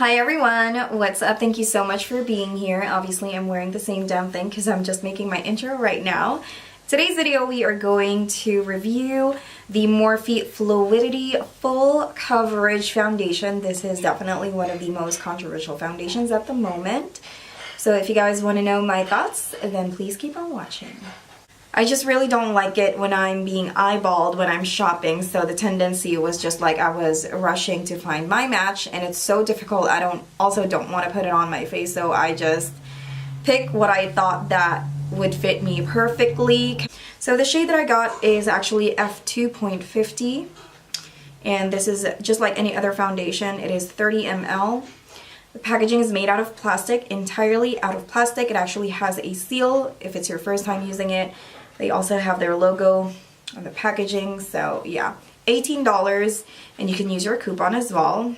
Hi everyone, what's up? Thank you so much for being here. Obviously I'm wearing the same damn thing because I'm just making my intro right now. Today's video we are going to review the Morphe Fluidity Full Coverage Foundation. This is definitely one of the most controversial foundations at the moment. So if you guys want to know my thoughts, then please keep on watching. I just really don't like it when I'm being eyeballed when I'm shopping, so the tendency was just like I was rushing to find my match, and it's so difficult. I don't want to put it on my face, so I just pick what I thought that would fit me perfectly. So the shade that I got is actually F2.50, and this is just like any other foundation. It is 30 ml. The packaging is made out of plastic, entirely out of plastic. It actually has a seal if it's your first time using it. They also have their logo on the packaging, so yeah, $18, and you can use your coupon as well.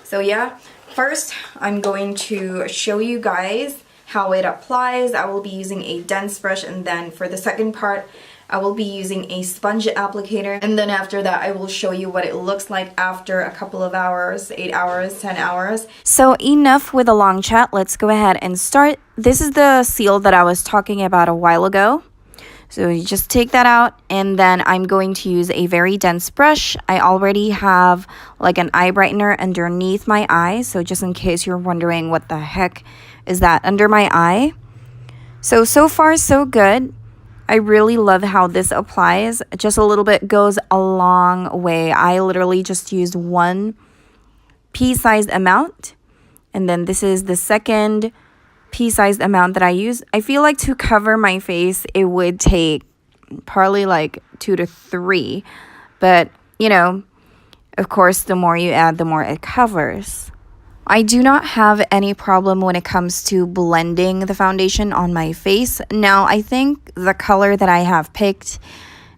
So yeah, first I'm going to show you guys how it applies. I will be using a dense brush, and then for the second part I will be using a sponge applicator, and then after that I will show you what it looks like after a couple of hours, 8 hours, 10 hours. So enough with a long chat, let's go ahead and start. This is the seal that I was talking about a while ago. So you just take that out, and then I'm going to use a very dense brush. I already have like an eye brightener underneath my eye, so just in case you're wondering what the heck is that under my eye. So far so good. I really love how this applies. Just a little bit goes a long way. I literally just used one pea-sized amount, and then this is the second pea-sized amount that I use. I feel like to cover my face it would take probably like 2 to 3, but you know, of course the more you add the more it covers. I do not have any problem when it comes to blending the foundation on my face. Now, I think the color that I have picked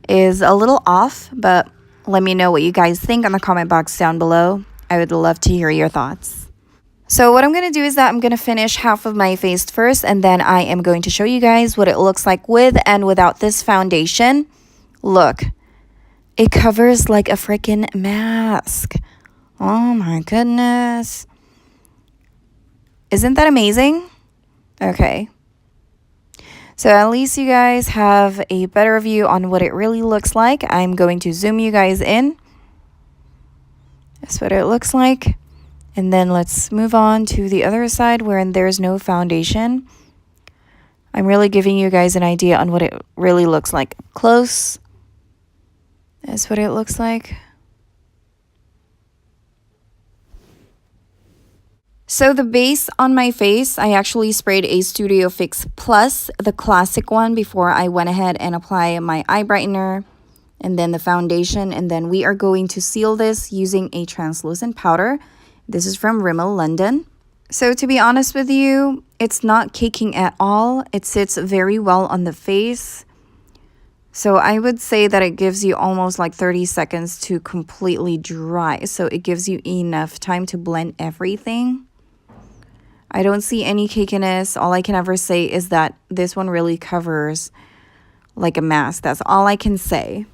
is a little off, but let me know what you guys think in the comment box down below. I would love to hear your thoughts. So what I'm going to do is that I'm going to finish half of my face first, and then I am going to show you guys what it looks like with and without this foundation. Look, it covers like a freaking mask. Oh my goodness. Isn't that amazing? Okay. So at least you guys have a better view on what it really looks like. I'm going to zoom you guys in. That's what it looks like. And then let's move on to the other side where there's no foundation. I'm really giving you guys an idea on what it really looks like up close. That's what it looks like. So the base on my face, I actually sprayed a Studio Fix Plus, the classic one, before I went ahead and apply my eye brightener and then the foundation. And then we are going to seal this using a translucent powder. This is from Rimmel London. So to be honest with you, it's not caking at all. It sits very well on the face. So I would say that it gives you almost like 30 seconds to completely dry. So it gives you enough time to blend everything. I don't see any cakiness. All I can ever say is that this one really covers like a mask. That's all I can say.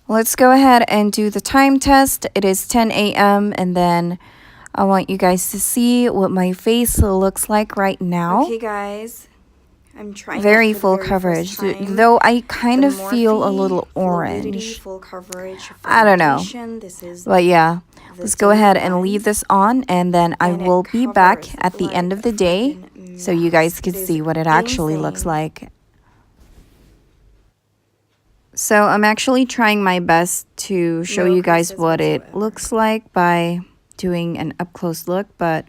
Let's go ahead and do the time test. It is 10 a.m. and then I want you guys to see what my face looks like right now. Okay, guys. I'm trying very full coverage, though I kind of feel a little orange. Full coverage I don't know. But yeah, let's go ahead and leave this on, and then I will be back at the end of the day so you guys can see what it actually looks like. So I'm actually trying my best to show you guys what it looks like by doing an up-close look, but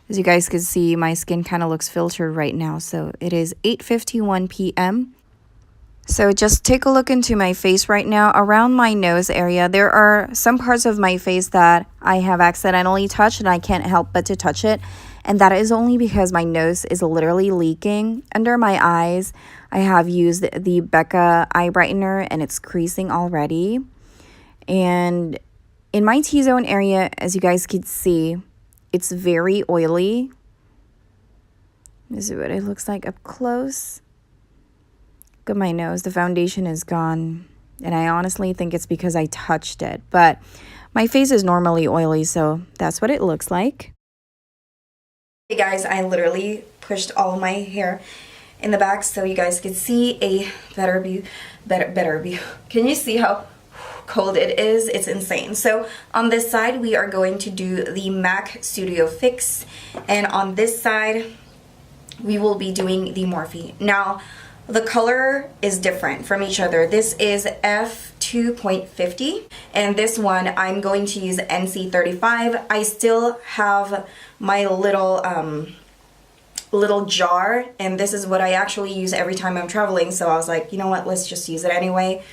as you guys can see, my skin kind of looks filtered right now. So it is 8:51 p.m. So just take a look into my face right now. Around my nose area, there are some parts of my face that I have accidentally touched, and I can't help but to touch it. And that is only because my nose is literally leaking. Under my eyes, I have used the Becca eye brightener, and it's creasing already. And in my T-zone area, as you guys can see, it's very oily. This is what it looks like up close. Look at my nose. The foundation is gone. And I honestly think it's because I touched it. But My face is normally oily, so that's what it looks like. Hey guys, I literally pushed all of my hair in the back so you guys could see a better view. Can you see how cold it is? It's insane. So on this side, we are going to do the MAC Studio Fix, and on this side, we will be doing the Morphe. Now, the color is different from each other. This is F2.50, and this one I'm going to use NC35. I still have my little little jar, and this is what I actually use every time I'm traveling, so I was like, you know what, let's just use it anyway.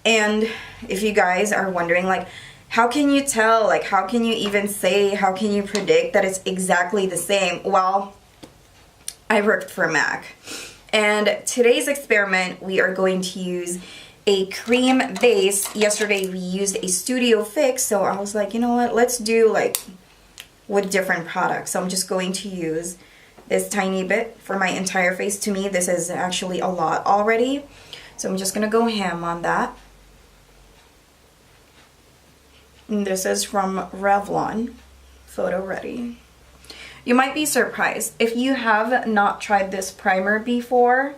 And if you guys are wondering, like, how can you tell, like, how can you even say, how can you predict that it's exactly the same? Well, I worked for MAC, and today's experiment we are going to use a cream base. Yesterday we used a Studio Fix, so I was like, you know what, let's do like with different products. So I'm just going to use this tiny bit for my entire face. To me, this is actually a lot already, so I'm just gonna go ham on that. And this is from Revlon, Photo Ready. You might be surprised. If you have not tried this primer before,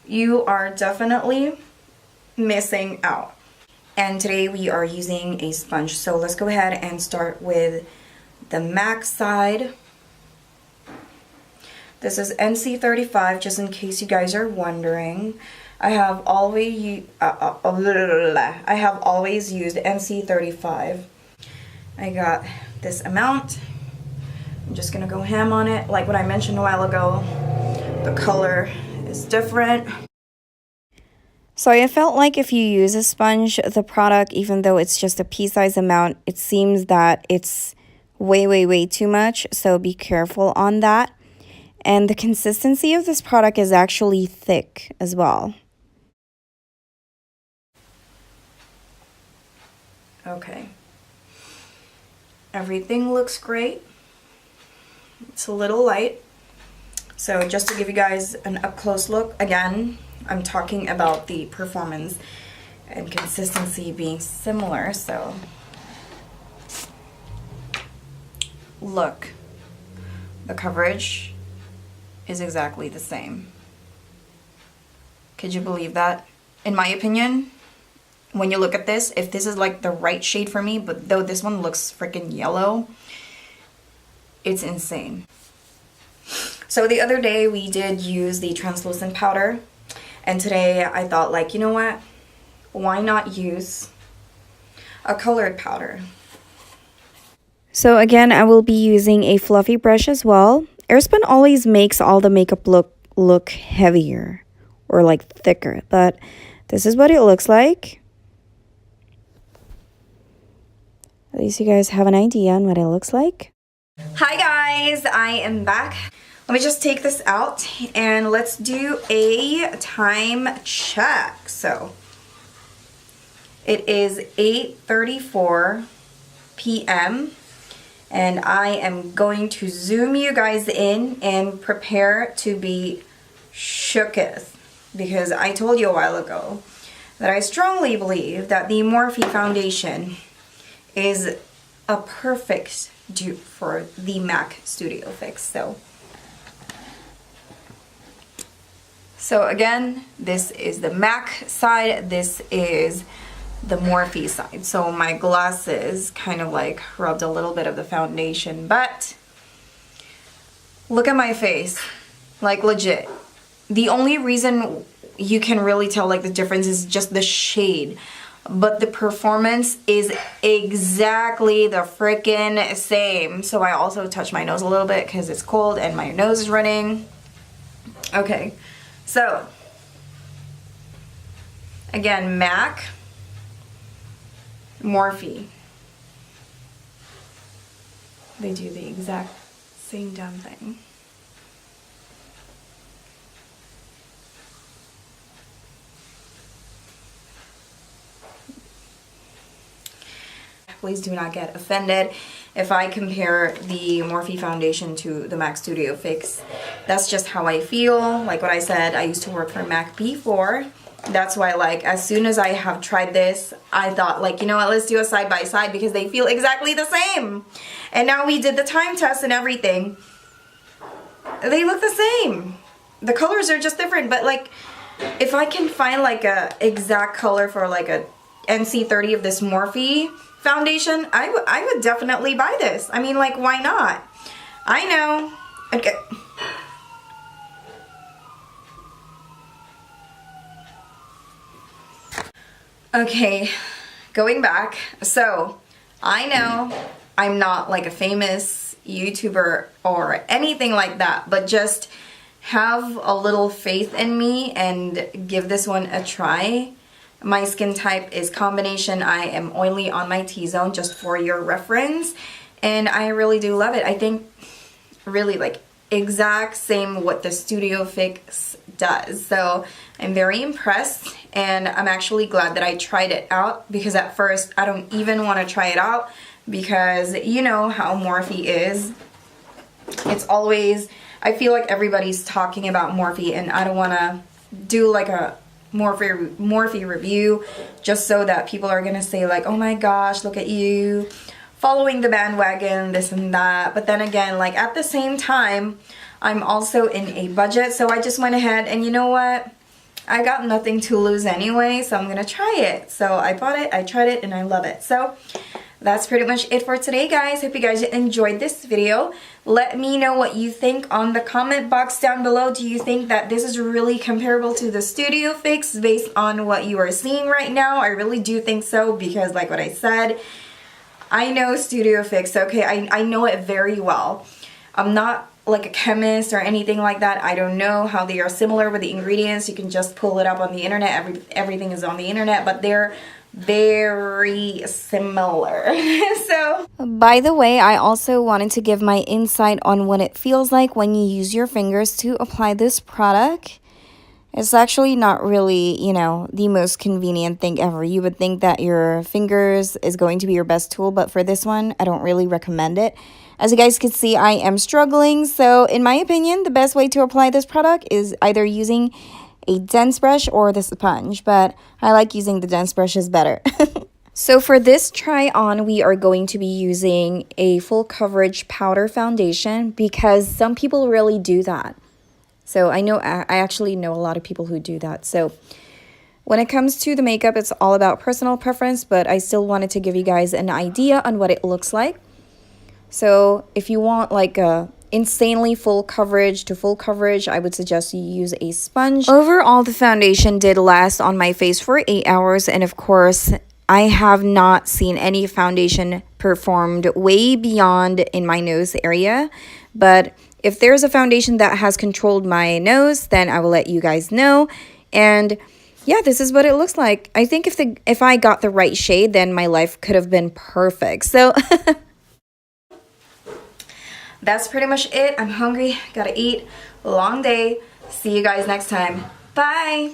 you are definitely missing out. And today we are using a sponge. So let's go ahead and start with the MAC side. This is NC35, just in case you guys are wondering. I have always used NC35. I got this amount. I'm just gonna go ham on it. Like what I mentioned a while ago, the color is different. So I felt like if you use a sponge, the product, even though it's just a pea-sized amount, it seems that it's way too much. So be careful on that. And the consistency of this product is actually thick as well. Okay. Everything looks great. It's a little light. So just to give you guys an up-close look, again, I'm talking about the performance and consistency being similar, so look, the coverage is exactly the same. Could you believe that? In my opinion, when you look at this, if this is like the right shade for me, but though this one looks freaking yellow, it's insane. So the other day we did use the translucent powder, and today I thought, like, you know what, why not use a colored powder? So again, I will be using a fluffy brush as well. Airspun always makes all the makeup look heavier or like thicker, but this is what it looks like. At least you guys have an idea on what it looks like. Hi guys, I am back. Let me just take this out and let's do a time check. So it is 8:34 p.m. and I am going to zoom you guys in and prepare to be shooketh, because I told you a while ago that I strongly believe that the Morphe foundation is a perfect dupe for the MAC Studio Fix. So again, this is the MAC side, this is the Morphe side. So my glasses kind of like rubbed a little bit of the foundation, but look at my face, like legit. The only reason you can really tell like the difference is just the shade, but the performance is exactly the freaking same. So I also touch my nose a little bit because it's cold and my nose is running. Okay, so again, MAC, Morphe. They do the exact same damn thing. Please do not get offended if I compare the Morphe foundation to the MAC Studio Fix. That's just how I feel. Like what I said, I used to work for MAC before, That's why, like, as soon as I have tried this, I thought, like, you know what, let's do a side by side because they feel exactly the same. And now we did the time test and everything. They look the same. The colors are just different, but like, if I can find like a exact color for like a NC30 of this Morphe foundation, I would definitely buy this. I mean, like, why not? I know. Okay. Okay, going back. So, I know I'm not like a famous YouTuber or anything like that, but just have a little faith in me and give this one a try. My skin type is combination. I am oily on my T-zone, just for your reference, and I really do love it. I think really like exact same what the Studio Fix does. So I'm very impressed, and I'm actually glad that I tried it out, because at first I don't even want to try it out because you know how Morphe is. It's always, I feel like everybody's talking about Morphe, and I don't want to do like a Morphe review just so that people are gonna say like, oh my gosh, look at you following the bandwagon, this and that. But then again, like at the same time, I'm also in a budget, so I just went ahead and you know what, I got nothing to lose anyway, so I'm gonna try it. So I bought it, I tried it, and I love it. So that's pretty much it for today, guys. Hope you guys enjoyed this video. Let me know what you think on the comment box down below. Do you think that this is really comparable to the Studio Fix based on what you are seeing right now? I really do think so, because like what I said, I know Studio Fix, okay? I know it very well. I'm not like a chemist or anything like that. I don't know how they are similar with the ingredients. You can just pull it up on the internet. Everything is on the internet, but they're very similar. So, by the way, I also wanted to give my insight on what it feels like when you use your fingers to apply this product. It's actually not really, you know, the most convenient thing ever. You would think that your fingers is going to be your best tool, but for this one, I don't really recommend it. As you guys can see, I am struggling. So, in my opinion, the best way to apply this product is either using a dense brush or the sponge, but I like using the dense brushes better. So for this try on, we are going to be using a full coverage powder foundation, because some people really do that. So I actually know a lot of people who do that. So when it comes to the makeup, it's all about personal preference, but I still wanted to give you guys an idea on what it looks like. So if you want like a insanely full coverage to full coverage, I would suggest you use a sponge. Overall, the foundation did last on my face for 8 hours, and of course, I have not seen any foundation performed way beyond in my nose area. But if there's a foundation that has controlled my nose, then I will let you guys know. And yeah, this is what it looks like. I think if I got the right shade, then my life could have been perfect. So that's pretty much it. I'm hungry, gotta eat, long day. See you guys next time. Bye.